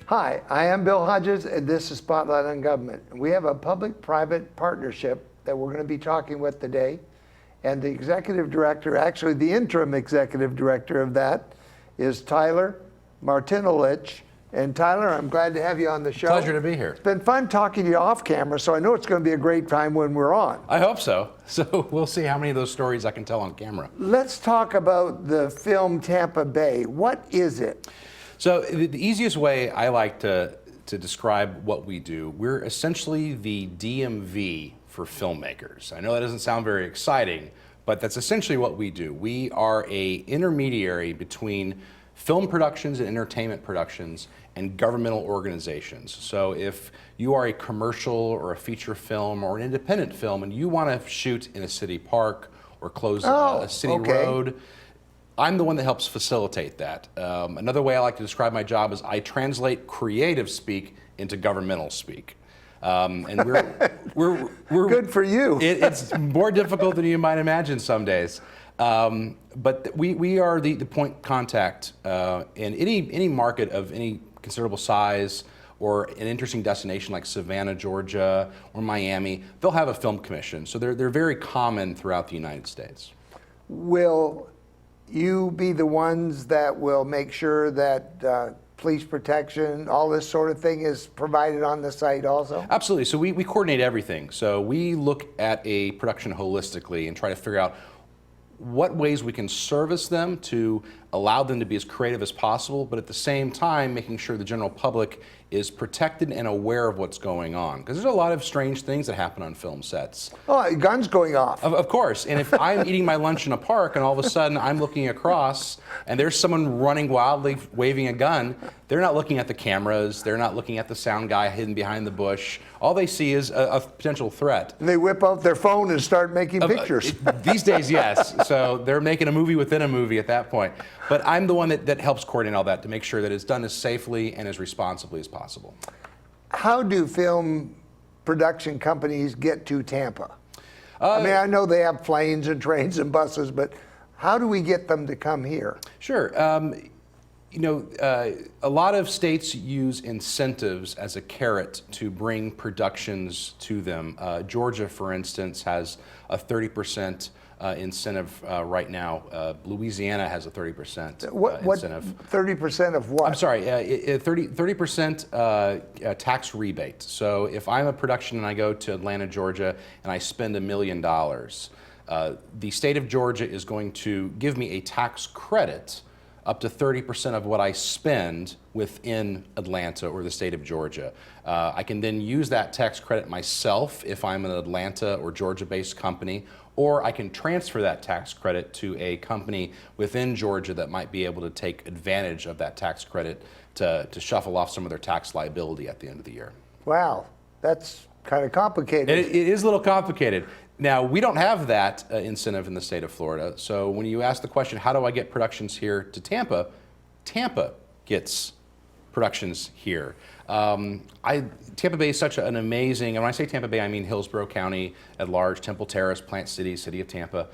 Hi, I am Bill Hodges, and this is Spotlight on Government. We have a public-private partnership that we're going to be talking with today, and the executive director, actually the interim executive director of that, is Tyler Martinulich. And Tyler, I'm glad to have you on the show. Pleasure to be here. It's been fun talking to you off camera, so I know it's going to be a great time when we're on. I hope so. So we'll see how many of those stories I can tell on camera. Let's talk about the film Tampa Bay. What is it? So the easiest way I like to describe what we do, we're essentially the DMV for filmmakers. I know that doesn't sound very exciting, but that's essentially what we do. We are an intermediary between film productions and entertainment productions and governmental organizations. So if you are a commercial or a feature film or an independent film and you want to shoot in a city park or close a city road, I'm the one that helps facilitate that. Another way I like to describe my job is I translate creative speak into governmental speak. And we're good for you. It's more difficult than you might imagine some days. But we are the point contact in any market of any considerable size or an interesting destination like Savannah, Georgia, or Miami. They'll have a film commission. So they're very common throughout the United States. Will you be the ones that will make sure that police protection, all this sort of thing is provided on the site also? Absolutely. So we coordinate everything. So we look at a production holistically and try to figure out what ways we can service them to allow them to be as creative as possible, but at the same time making sure the general public is protected and aware of what's going on. Because there's a lot of strange things that happen on film sets. Oh, guns going off. Of course. And if I'm eating my lunch in a park and all of a sudden I'm looking across and there's someone running wildly waving a gun, they're not looking at the cameras, they're not looking at the sound guy hidden behind the bush. All they see is a potential threat. And they whip out their phone and start making pictures. These days, yes. So they're making a movie within a movie at that point. But I'm the one that helps coordinate all that to make sure that it's done as safely and as responsibly as possible. How do film production companies get to Tampa? I mean, I know they have planes and trains and buses, but how do we get them to come here? Sure. A lot of states use incentives as a carrot to bring productions to them. Georgia, for instance, has a 30% incentive right now. Louisiana has a 30% incentive. 30% of what? I'm sorry, 30% tax rebate. So if I'm a production and I go to Atlanta, Georgia, and I spend $1 million, the state of Georgia is going to give me a tax credit up to 30% of what I spend within Atlanta or the state of Georgia. I can then use that tax credit myself if I'm an Atlanta or Georgia-based company, or I can transfer that tax credit to a company within Georgia that might be able to take advantage of that tax credit to shuffle off some of their tax liability at the end of the year. Wow, that's kind of complicated. It is a little complicated. Now, we don't have that incentive in the state of Florida. So when you ask the question, how do I get productions here to Tampa? Tampa gets productions here. Tampa Bay is such an amazing, and when I say Tampa Bay, I mean Hillsborough County at large, Temple Terrace, Plant City, City of Tampa.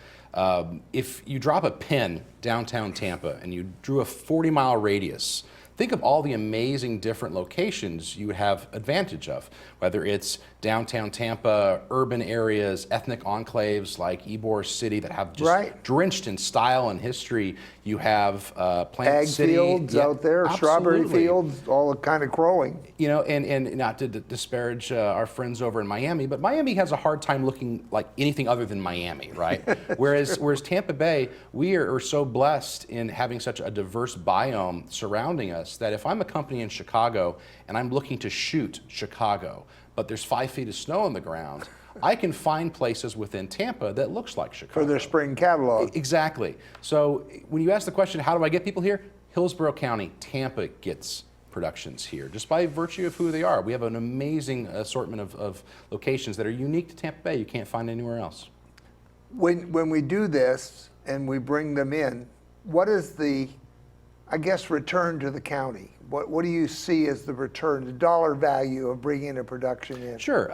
If you drop a pin downtown Tampa and you drew a 40-mile radius, think of all the amazing different locations you would have advantage of, whether it's downtown Tampa, urban areas, ethnic enclaves like Ybor City that have just drenched in style and history. You have Plant City. Fields out there, strawberry fields, all kind of growing. You know, and not to disparage our friends over in Miami, but Miami has a hard time looking like anything other than Miami, right? Whereas Tampa Bay, we are so blessed in having such a diverse biome surrounding us that if I'm a company in Chicago and I'm looking to shoot Chicago, but there's 5 feet of snow on the ground, I can find places within Tampa that looks like Chicago. For their spring catalog. Exactly. So when you ask the question, how do I get people here? Hillsborough County, Tampa gets productions here, just by virtue of who they are. We have an amazing assortment of locations that are unique to Tampa Bay you can't find anywhere else. When we do this and we bring them in, what is the, I guess, return to the county? What do you see as the return, the dollar value of bringing a production in? Sure.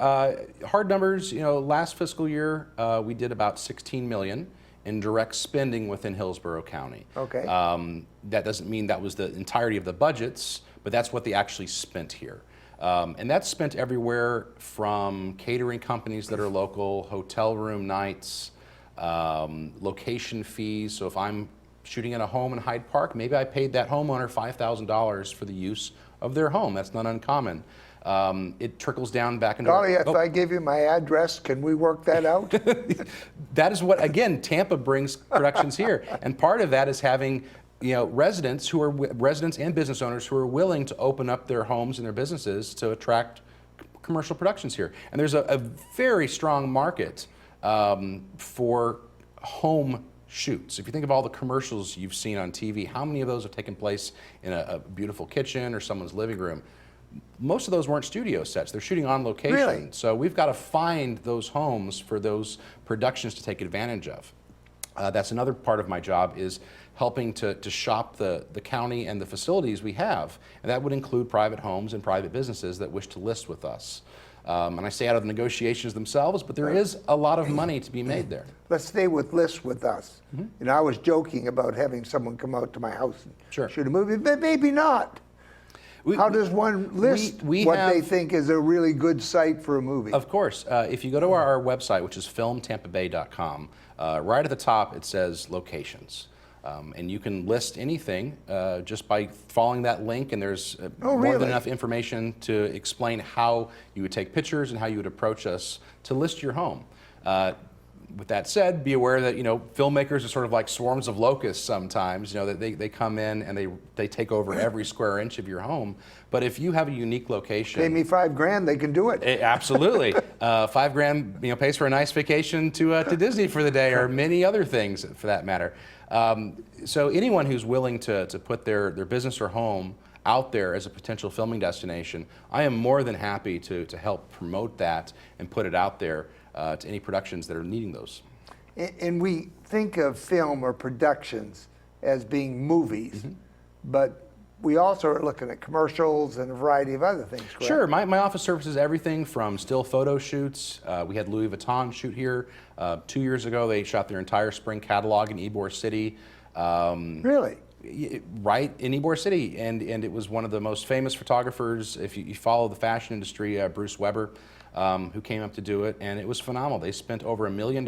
Hard numbers, last fiscal year we did about $16 million in direct spending within Hillsborough County. Okay. That doesn't mean that was the entirety of the budgets, but that's what they actually spent here. And that's spent everywhere from catering companies that are local, hotel room nights, location fees. So if I'm shooting in a home in Hyde Park, maybe I paid that homeowner $5,000 for the use of their home. That's not uncommon. It trickles down back into... Golly, if I give you my address, can we work that out? That is what, again, Tampa brings productions here. And part of that is having residents and business owners who are willing to open up their homes and their businesses to attract commercial productions here. And there's a very strong market for home shoots. If you think of all the commercials you've seen on TV, how many of those have taken place in a beautiful kitchen or someone's living room? Most of those weren't studio sets. They're shooting on location. Really? So we've got to find those homes for those productions to take advantage of. That's another part of my job, is helping to shop the county and the facilities we have. And that would include private homes and private businesses that wish to list with us. And I stay out of the negotiations themselves, but there is a lot of money to be made there. Let's stay with lists with us. I was joking about having someone come out to my house and shoot a movie, but maybe not. How does one list what they think is a really good site for a movie? Of course. If you go to our website, which is filmtampabay.com, right at the top it says locations. And you can list anything just by following that link, and there's more than enough information to explain how you would take pictures and how you would approach us to list your home. With that said, be aware that filmmakers are sort of like swarms of locusts sometimes. That they come in and they take over every square inch of your home. But if you have a unique location, pay me $5,000, they can do it. Absolutely, $5,000 pays for a nice vacation to Disney for the day, or many other things for that matter. So anyone who's willing to put their business or home out there as a potential filming destination, I am more than happy to help promote that and put it out there to any productions that are needing those. And we think of film or productions as being movies, but we also are looking at commercials and a variety of other things, correct? Sure. My office services everything from still photo shoots. We had Louis Vuitton shoot here 2 years ago. They shot their entire spring catalog in Ybor City. Really? Right, in Ybor City. And it was one of the most famous photographers, if you follow the fashion industry, Bruce Weber, who came up to do it, and it was phenomenal. They spent over $1 million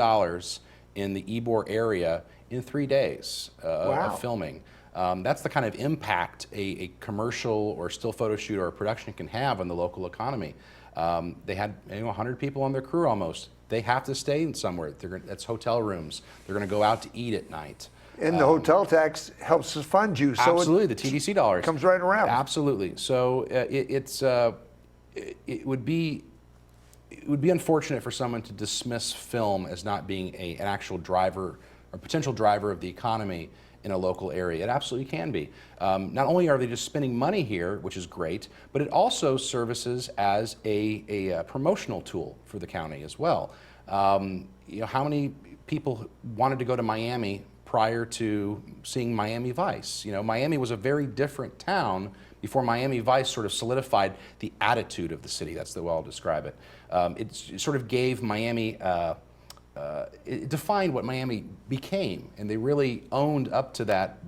in the Ybor area in 3 days of filming. That's the kind of impact a commercial or still photo shoot or a production can have on the local economy. They had 100 people on their crew almost. They have to stay in somewhere. That's hotel rooms. They're going to go out to eat at night. And the hotel tax helps us fund you. So absolutely, the TDC dollars. Comes right around. Absolutely. So it would be unfortunate for someone to dismiss film as not being an actual driver or potential driver of the economy in a local area. It absolutely can be. Not only are they just spending money here, which is great, but it also services as a promotional tool for the county as well. How many people wanted to go to Miami prior to seeing Miami Vice? Miami was a very different town before Miami Vice sort of solidified the attitude of the city. That's the way I'll describe it. It sort of gave Miami, it defined what Miami became, and they really owned up to that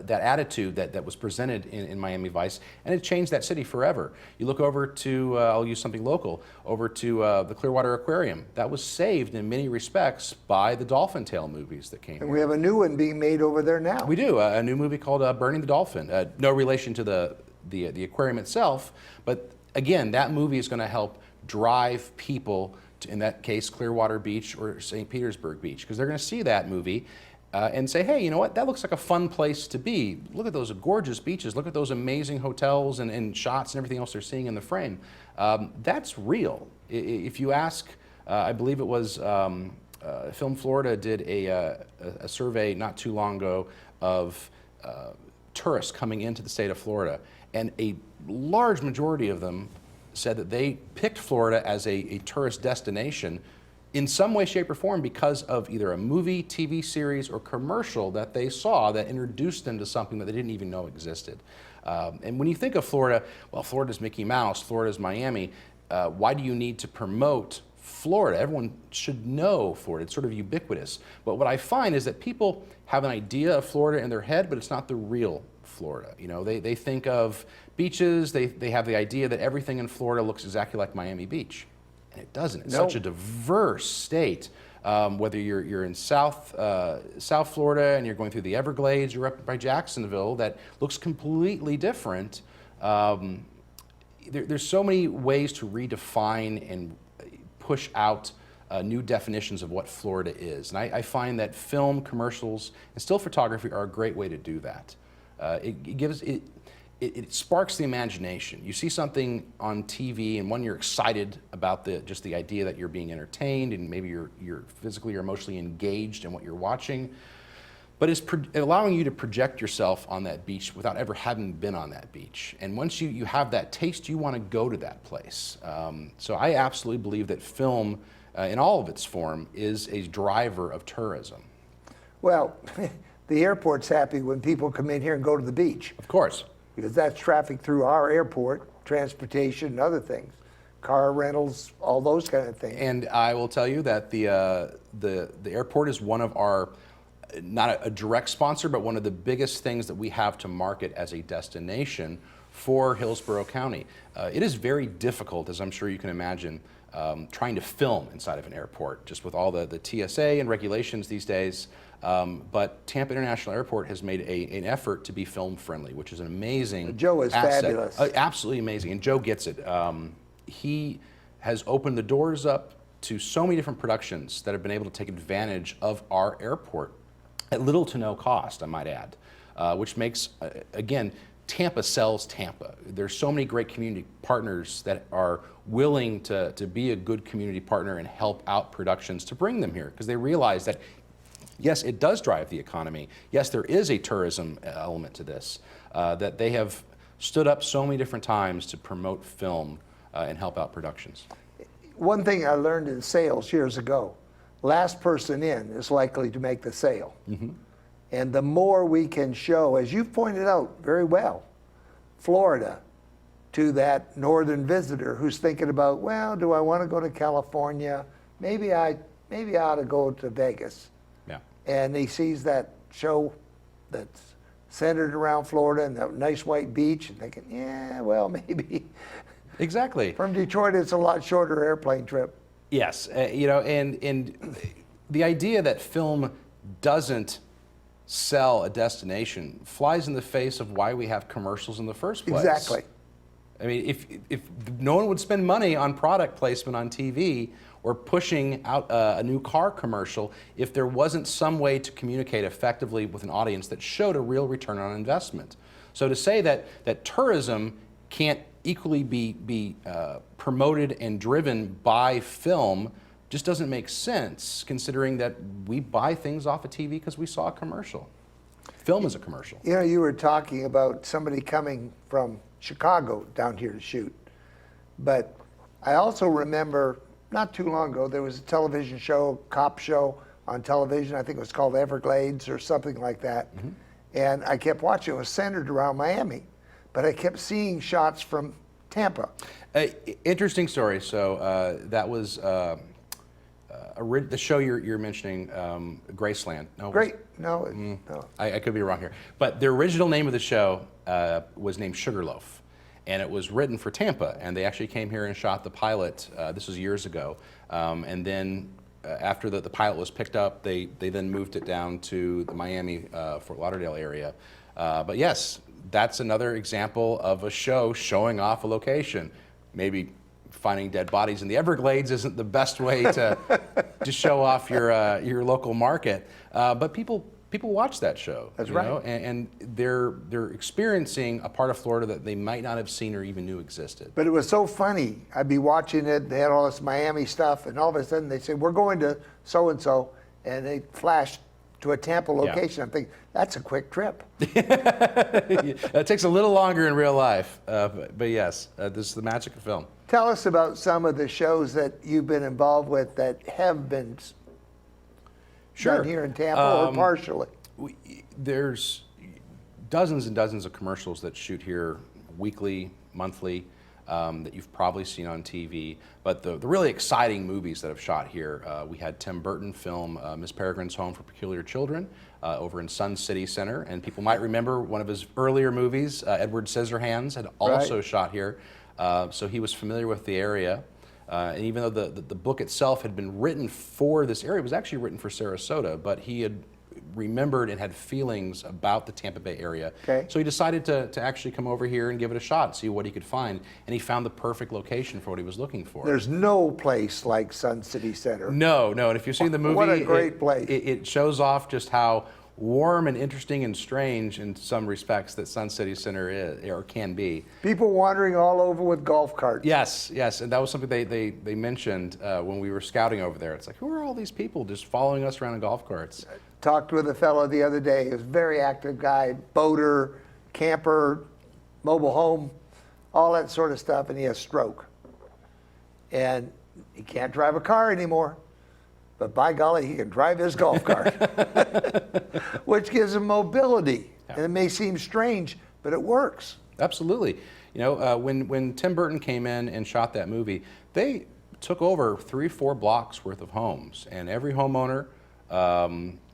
attitude that was presented in Miami Vice, and it changed that city forever. You look over to, I'll use something local, over to the Clearwater Aquarium. That was saved in many respects by the Dolphin Tale movies that came. And we have a new one being made over there now. We do, a new movie called Burning the Dolphin. No relation to the aquarium itself, but again, that movie is going to help drive people to, in that case, Clearwater Beach or St. Petersburg Beach, because they're going to see that movie and say, hey, you know what, that looks like a fun place to be. Look at those gorgeous beaches. Look at those amazing hotels and shots and everything else they're seeing in the frame. That's real. If you ask, I believe it was Film Florida did a survey not too long ago of tourists coming into the state of Florida, and a large majority of them said that they picked Florida as a tourist destination in some way, shape, or form because of either a movie, TV series, or commercial that they saw that introduced them to something that they didn't even know existed. And when you think of Florida, well, Florida's Mickey Mouse, Florida's Miami. Why do you need to promote Florida? Everyone should know Florida. It's sort of ubiquitous. But what I find is that people have an idea of Florida in their head, but it's not the real Florida. You know, they think of beaches, they have the idea that everything in Florida looks exactly like Miami Beach. And it doesn't. It's such a diverse state. Whether you're in South Florida and you're going through the Everglades, you're up by Jacksonville, that looks completely different. There's so many ways to redefine and push out new definitions of what Florida is. And I find that film, commercials, and still photography are a great way to do that. It sparks the imagination. You see something on TV, and one, you're excited about just the idea that you're being entertained, and maybe you're physically or emotionally engaged in what you're watching. But it's allowing you to project yourself on that beach without ever having been on that beach. And once you have that taste, you want to go to that place. So I absolutely believe that film, in all of its form, is a driver of tourism. Well, the airport's happy when people come in here and go to the beach. Of course. Because that's traffic through our airport, transportation, and other things. Car rentals, all those kind of things. And I will tell you that the airport is one of our, not a direct sponsor, but one of the biggest things that we have to market as a destination for Hillsborough County. It is very difficult, as I'm sure you can imagine, trying to film inside of an airport, just with all the TSA and regulations these days. But Tampa International Airport has made an effort to be film friendly, which is an amazing Joe is asset. fabulous. Absolutely amazing, and Joe gets it. He has opened the doors up to so many different productions that have been able to take advantage of our airport at little to no cost, I might add, which makes, again, Tampa sells Tampa. There's so many great community partners that are willing to be a good community partner and help out productions to bring them here, because they realize that, yes, it does drive the economy. Yes, there is a tourism element to this, that they have stood up so many different times to promote film and help out productions. One thing I learned in sales years ago, last person in is likely to make the sale. Mm-hmm. And the more we can show, as you've pointed out very well, Florida, to that northern visitor who's thinking about, well, do I want to go to California? Maybe I ought to go to Vegas. Yeah. And he sees that show that's centered around Florida and that nice white beach, and thinking, yeah, well, maybe. Exactly. From Detroit, it's a lot shorter airplane trip. Yes, you know, and the idea that film doesn't sell a destination flies in the face of why we have commercials in the first place. Exactly. I mean, if no one would spend money on product placement on TV or pushing out a new car commercial if there wasn't some way to communicate effectively with an audience that showed a real return on investment. So to say that tourism can't equally be promoted and driven by film just doesn't make sense, considering that we buy things off of TV because we saw a commercial. Film is a commercial. You know, you were talking about somebody coming from Chicago down here to shoot. But I also remember not too long ago, there was a television show, cop show on television. I think it was called Everglades or something like that. Mm-hmm. And I kept watching. It was centered around Miami. But I kept seeing shots from Tampa. Interesting story. So that was the show you're mentioning, Graceland. No, No. I could be wrong here. But the original name of the show was named Sugarloaf. And it was written for Tampa. And they actually came here and shot the pilot. This was years ago. And then after the pilot was picked up, they then moved it down to the Miami, Fort Lauderdale area. But yes, that's another example of a show showing off a location. Maybe finding dead bodies in the Everglades isn't the best way to show off your local market, but people watch that show. That's right. Know, and they're experiencing a part of Florida that they might not have seen or even knew existed. But it was so funny. I'd be watching it. They had all this Miami stuff, and all of a sudden they said, "We're going to so and so," and they flashed to a Tampa location. Yeah. I'm thinking, that's a quick trip. It takes a little longer in real life, but yes, this is the magic of film. Tell us about some of the shows that you've been involved with that have been done here in Tampa or partially. There's dozens and dozens of commercials that shoot here weekly, monthly. that you've probably seen on TV. But the really exciting movies that have shot here, we had Tim Burton film Miss Peregrine's Home for Peculiar Children over in Sun City Center. And people might remember one of his earlier movies, Edward Scissorhands, had also shot here. So he was familiar with the area. And even though the book itself had been written for this area, it was actually written for Sarasota, but he had remembered and had feelings about the Tampa Bay area. Okay. So he decided to actually come over here and give it a shot, see what he could find. And he found the perfect location for what he was looking for. There's no place like Sun City Center. No. And if you've seen the movie, what a great place. It shows off just how warm and interesting and strange in some respects that Sun City Center is, or can be. People wandering all over with golf carts. Yes, and that was something they mentioned when we were scouting over there. It's like, who are all these people just following us around in golf carts? Talked with a fellow the other day. He was a very active guy, boater, camper, mobile home, all that sort of stuff, and he has stroke. And he can't drive a car anymore. But by golly, he can drive his golf cart, which gives him mobility. Yeah. And it may seem strange, but it works. Absolutely. You know, when Tim Burton came in and shot that movie, they took over 3-4 blocks worth of homes, and every homeowner,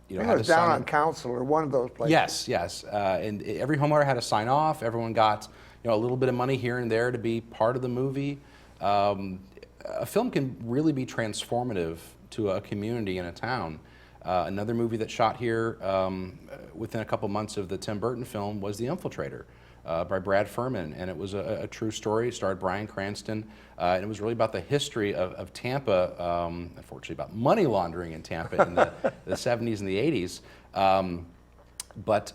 you know, I was down on Council or one of those places. Yes, and every homeowner had to sign off. Everyone got, you know, a little bit of money here and there to be part of the movie. A film can really be transformative to a community in a town. Another movie that shot here within a couple months of the Tim Burton film was The Infiltrator by Brad Furman, and it was a true story. It starred Bryan Cranston, and it was really about the history of Tampa, unfortunately about money laundering in Tampa in the 70s and the 80s. But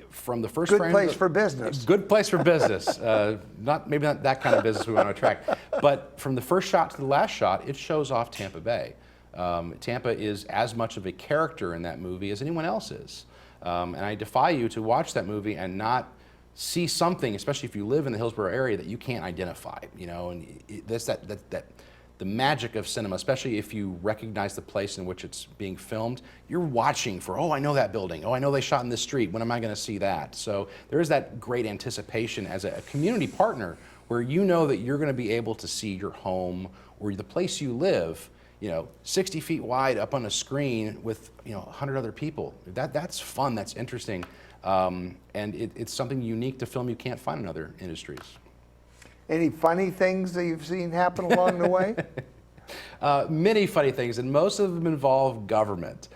from the first good place for business. Good place for business. Maybe not that kind of business we want to attract. But from the first shot to the last shot, it shows off Tampa Bay. Tampa is as much of a character in that movie as anyone else is. And I defy you to watch that movie and not see something, especially if you live in the Hillsborough area, that you can't identify. You know, and the magic of cinema, especially if you recognize the place in which it's being filmed, you're watching for, oh, I know that building. Oh, I know they shot in this street. When am I going to see that? So there is that great anticipation as a community partner where you know that you're going to be able to see your home or the place you live, you know, 60 feet wide up on a screen with, you know, 100 other people. That's fun, that's interesting, and it's something unique to film you can't find in other industries. Any funny things that you've seen happen along the way? Many funny things, and most of them involve government.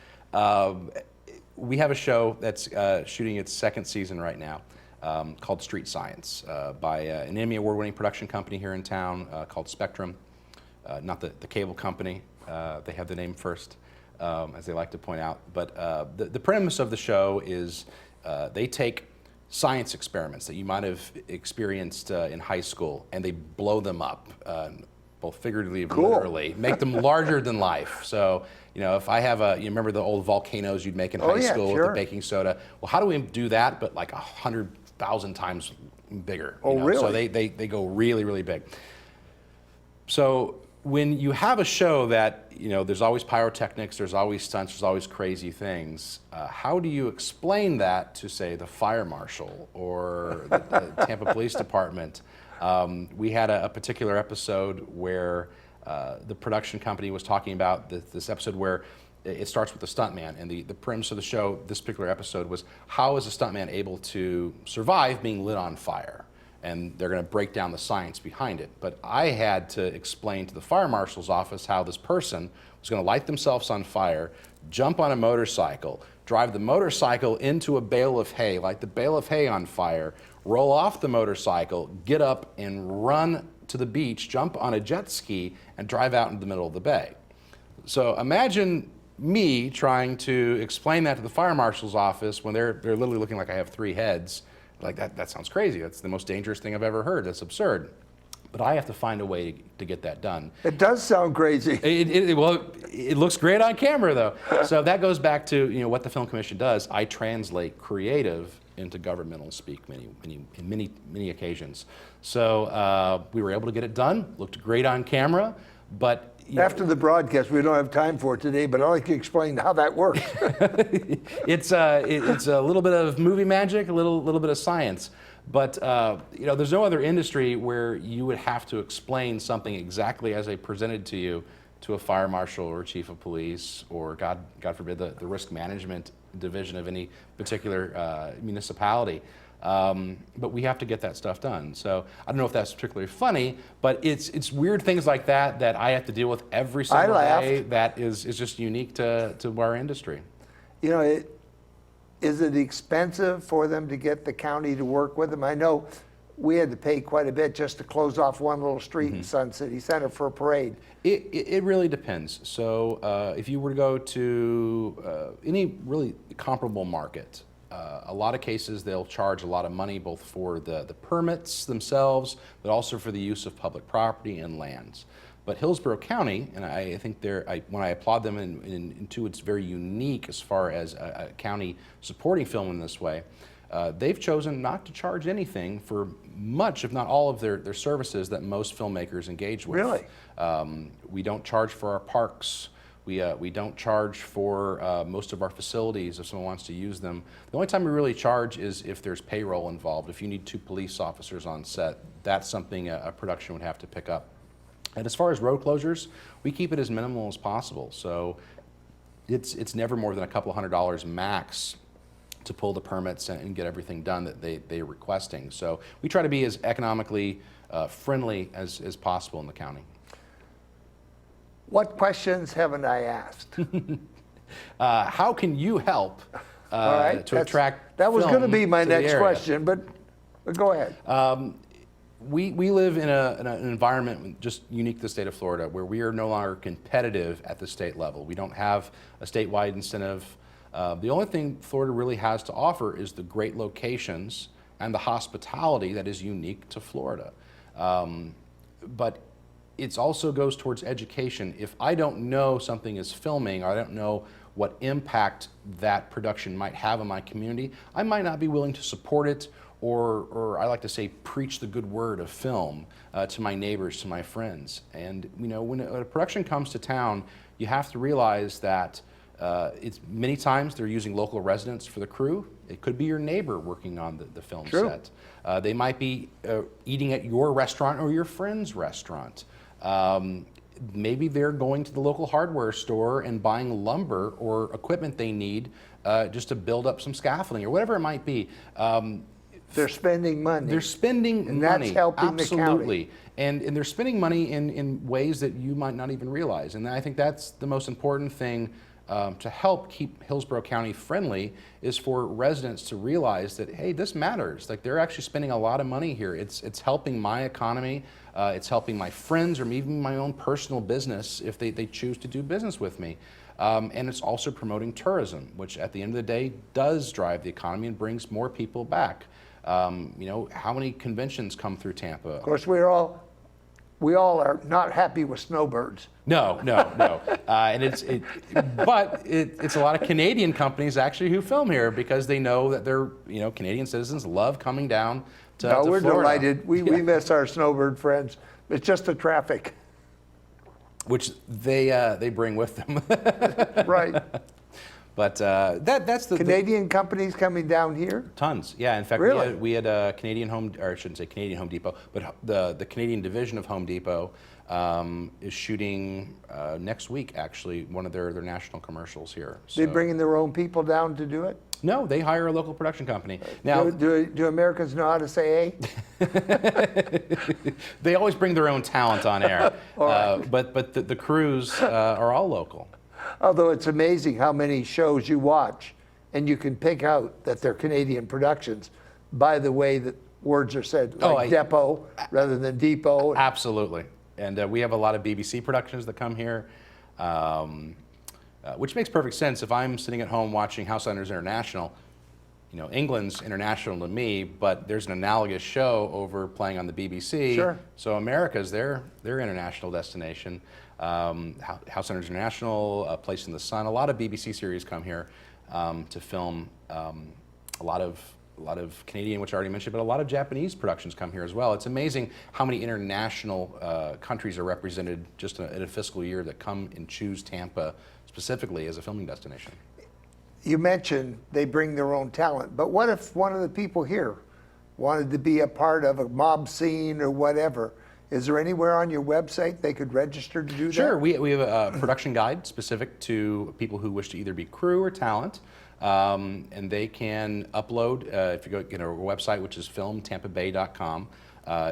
We have a show that's shooting its second season right now called Street Science by an Emmy Award-winning production company here in town called Spectrum. Not the cable company. They have the name first, as they like to point out. But the premise of the show is they take science experiments that you might have experienced in high school, and they blow them up, both figuratively and literally, make them larger than life. So, you know, if I have you remember the old volcanoes you'd make in high school with the baking soda? Well, how do we do that, but like 100,000 times bigger? Oh, really? So they go really, really big. So when you have a show that, you know, there's always pyrotechnics, there's always stunts, there's always crazy things, how do you explain that to, say, the fire marshal or the Tampa Police Department? We had a particular episode where the production company was talking about this episode where it starts with the stuntman, and the premise of the show, this particular episode, was how is a stuntman able to survive being lit on fire? And they're going to break down the science behind it. But I had to explain to the fire marshal's office how this person was going to light themselves on fire, jump on a motorcycle, drive the motorcycle into a bale of hay, light the bale of hay on fire, roll off the motorcycle, get up and run to the beach, jump on a jet ski, and drive out into the middle of the bay. So imagine me trying to explain that to the fire marshal's office when they're literally looking like I have 3 heads. Like, that sounds crazy. That's the most dangerous thing I've ever heard. That's absurd. But I have to find a way to get that done. It does sound crazy. Well, it looks great on camera, though. So that goes back to, you know, what the Film Commission does. I translate creative into governmental speak in many occasions. So we were able to get it done. Looked great on camera, but after the broadcast, we don't have time for it today, but I'd like to explain how that works. It's a little bit of movie magic, a little bit of science. But you know, there's no other industry where you would have to explain something exactly as they presented to you to a fire marshal or chief of police, or God forbid, the risk management division of any particular municipality. But we have to get that stuff done. So I don't know if that's particularly funny, but it's weird things like that that I have to deal with every single day. That is just unique to our industry. You know, is it expensive for them to get the county to work with them? I know we had to pay quite a bit just to close off one little street in Sun City Center for a parade. It really depends. So if you were to go to any really comparable market, a lot of cases they'll charge a lot of money both for the permits themselves, but also for the use of public property and lands. But Hillsborough County, and I think when I applaud them into it's very unique as far as a county supporting film in this way, they've chosen not to charge anything for much, if not all, of their services that most filmmakers engage with. Really? We don't charge for our parks. We don't charge for most of our facilities if someone wants to use them. The only time we really charge is if there's payroll involved. If you need 2 police officers on set, that's something a production would have to pick up. And as far as road closures, we keep it as minimal as possible. So it's never more than a couple $100 max to pull the permits and get everything done that they're requesting. So we try to be as economically friendly as possible in the county. What questions haven't I asked? How can you help All right, to attract That was going to film be my to the next area? question, but go ahead. We live in an environment just unique to the state of Florida where we are no longer competitive at the state level. We don't have a statewide incentive. The only thing Florida really has to offer is the great locations and the hospitality that is unique to Florida. But it also goes towards education. If I don't know something is filming, or I don't know what impact that production might have on my community, I might not be willing to support it, or I like to say, preach the good word of film to my neighbors, to my friends. And you know, when a production comes to town, you have to realize that it's many times they're using local residents for the crew. It could be your neighbor working on the film set. They might be eating at your restaurant or your friend's restaurant. Maybe they're going to the local hardware store and buying lumber or equipment they need just to build up some scaffolding or whatever it might be. They're spending money. They're spending and money. That's helping Absolutely. the county. And they're spending money in ways that you might not even realize. And I think that's the most important thing to help keep Hillsborough County friendly, is for residents to realize that, hey, this matters. Like, they're actually spending a lot of money here. It's helping my economy. It's helping my friends, or even my own personal business if they choose to do business with me. And it's also promoting tourism, which at the end of the day does drive the economy and brings more people back. You know, how many conventions come through Tampa? Of course, we all are not happy with Snowbirds. No. And it's a lot of Canadian companies actually who film here because they know that Canadian citizens love coming down to we're Florida. delighted. We miss our Snowbird friends. It's just the traffic. Which they bring with them. Right. But that's the Canadian companies coming down here? Tons, yeah. In fact, really? we had a Canadian I shouldn't say Canadian Home Depot, but the Canadian division of Home Depot is shooting next week, actually, one of their national commercials here. So. They bringing their own people down to do it? No, they hire a local production company. Now, do Americans know how to say they always bring their own talent on air, right. But the crews are all local. Although it's amazing how many shows you watch and you can pick out that they're Canadian productions by the way that words are said, like depot rather than depot. Absolutely. And we have a lot of BBC productions that come here, which makes perfect sense. If I'm sitting at home watching House Hunters International, you know, England's international to me, but there's an analogous show over playing on the BBC. Sure. So America's their international destination. House Hunters International, A Place in the Sun. A lot of BBC series come here to film. A lot of Canadian, which I already mentioned, but a lot of Japanese productions come here as well. It's amazing how many international countries are represented just in a fiscal year that come and choose Tampa specifically as a filming destination. You mentioned they bring their own talent, but what if one of the people here wanted to be a part of a mob scene or whatever, is there anywhere on your website they could register to do that? Sure, we have a production guide specific to people who wish to either be crew or talent, and they can upload, if you go to our website, which is filmtampabay.com,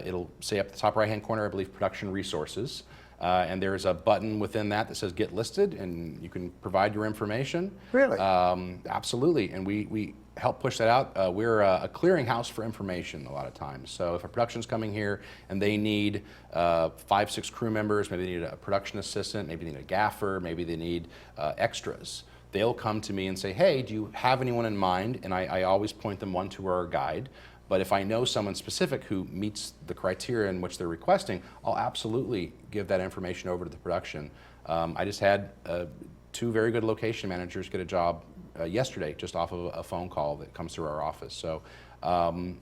it'll say up at the top right-hand corner, I believe, production resources, and there's a button within that says get listed, and you can provide your information. Really? Absolutely, and we help push that out. We're a clearinghouse for information a lot of times. So if a production's coming here and they need 5, 6 crew members, maybe they need a production assistant, maybe they need a gaffer, maybe they need extras, they'll come to me and say, hey, do you have anyone in mind? And I always point them one to our guide. But if I know someone specific who meets the criteria in which they're requesting, I'll absolutely give that information over to the production. I just had 2 very good location managers get a job yesterday just off of a phone call that comes through our office. So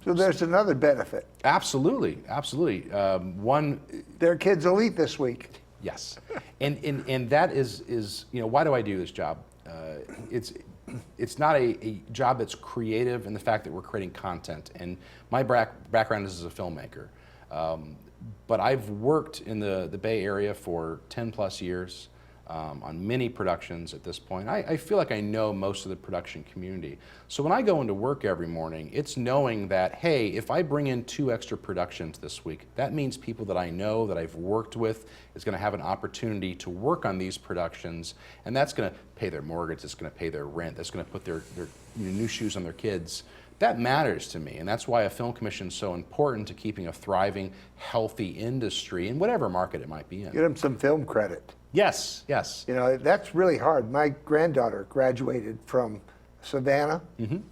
there's another benefit. absolutely. One, Their kids will eat this week. yes. And that is, why do I do this job? It's not a job that's creative in the fact that we're creating content. And my background is as a filmmaker. But I've worked in the Bay Area for 10 plus years. On many productions at this point. I feel like I know most of the production community. So when I go into work every morning, it's knowing that, hey, if I bring in 2 extra productions this week, that means people that I know, that I've worked with, is going to have an opportunity to work on these productions, and that's going to pay their mortgage, it's going to pay their rent, that's going to put their new shoes on their kids. That matters to me, and that's why a film commission is so important to keeping a thriving, healthy industry in whatever market it might be in. Get them some film credit. Yes. That's really hard. My granddaughter graduated from Savannah.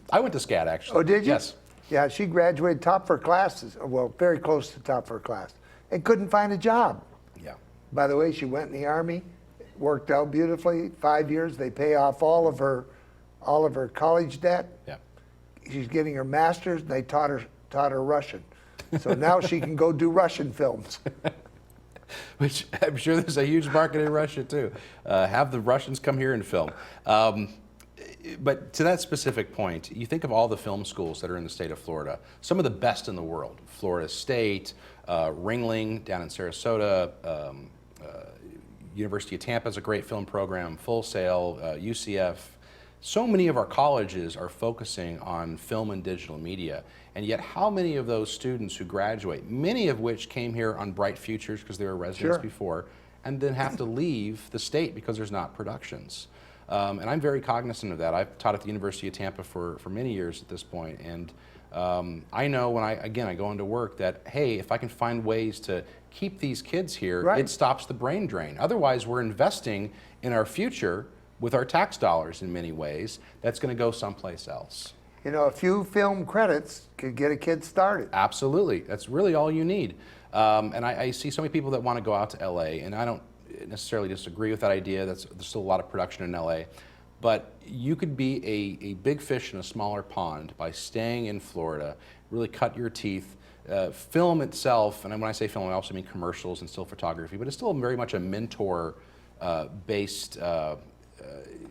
I went to SCAD, actually. Oh, did you? Yes. Yeah, she graduated top of her classes, well, very close to top of her class, and couldn't find a job. Yeah. By the way, she went in the Army, worked out beautifully, 5 years. They pay off all of her college debt. Yeah. She's getting her master's, and they taught her Russian. So now she can go do Russian films. Which I'm sure there's a huge market in Russia too. Have the Russians come here and film. But to that specific point, you think of all the film schools that are in the state of Florida, some of the best in the world. Florida State, Ringling down in Sarasota, University of Tampa is a great film program, Full Sail, UCF. So many of our colleges are focusing on film and digital media, and yet how many of those students who graduate, many of which came here on bright futures because they were residents before, and then have to leave the state because there's not productions. And I'm very cognizant of that. I've taught at the University of Tampa for many years at this point, and I know when I go into work that, hey, if I can find ways to keep these kids here, it stops the brain drain. Otherwise, we're investing in our future with our tax dollars in many ways, that's going to go someplace else. A few film credits could get a kid started. Absolutely. That's really all you need. And I see so many people that want to go out to LA, and I don't necessarily disagree with that idea. There's still a lot of production in LA. But you could be a big fish in a smaller pond by staying in Florida, really cut your teeth. Film itself, and when I say film, I also mean commercials and still photography, but it's still very much a mentor-based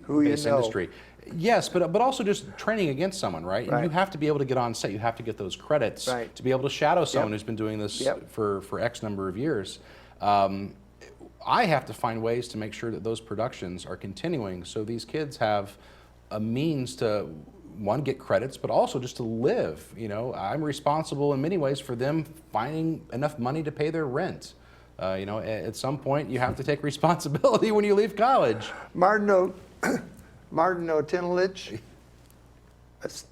industry. Yes, but also just training against someone, right? And you have to be able to get on set. You have to get those credits to be able to shadow someone who's been doing this for X number of years. I have to find ways to make sure that those productions are continuing so these kids have a means to, one, get credits, but also just to live. I'm responsible in many ways for them finding enough money to pay their rent. At some point, you have to take responsibility when you leave college. Martin O'Tinilich is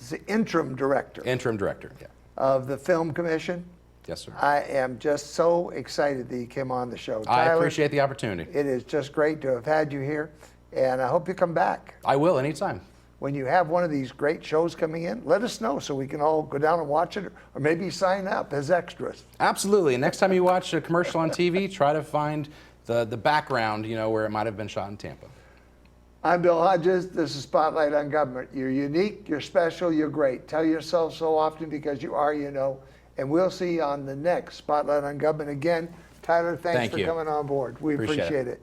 the interim director. Interim director, yeah. Of the Film Commission. Yes, sir. I am just so excited that you came on the show. I Tyler, appreciate the opportunity. It is just great to have had you here, and I hope you come back. I will, anytime. When you have one of these great shows coming in, let us know so we can all go down and watch it, or maybe sign up as extras. Absolutely. And next time you watch a commercial on TV, try to find the background, where it might have been shot in Tampa. I'm Bill Hodges. This is Spotlight on Government. You're unique, you're special, you're great. Tell yourself so often because you are, And we'll see you on the next Spotlight on Government again. Tyler, thanks for coming on board. We appreciate it.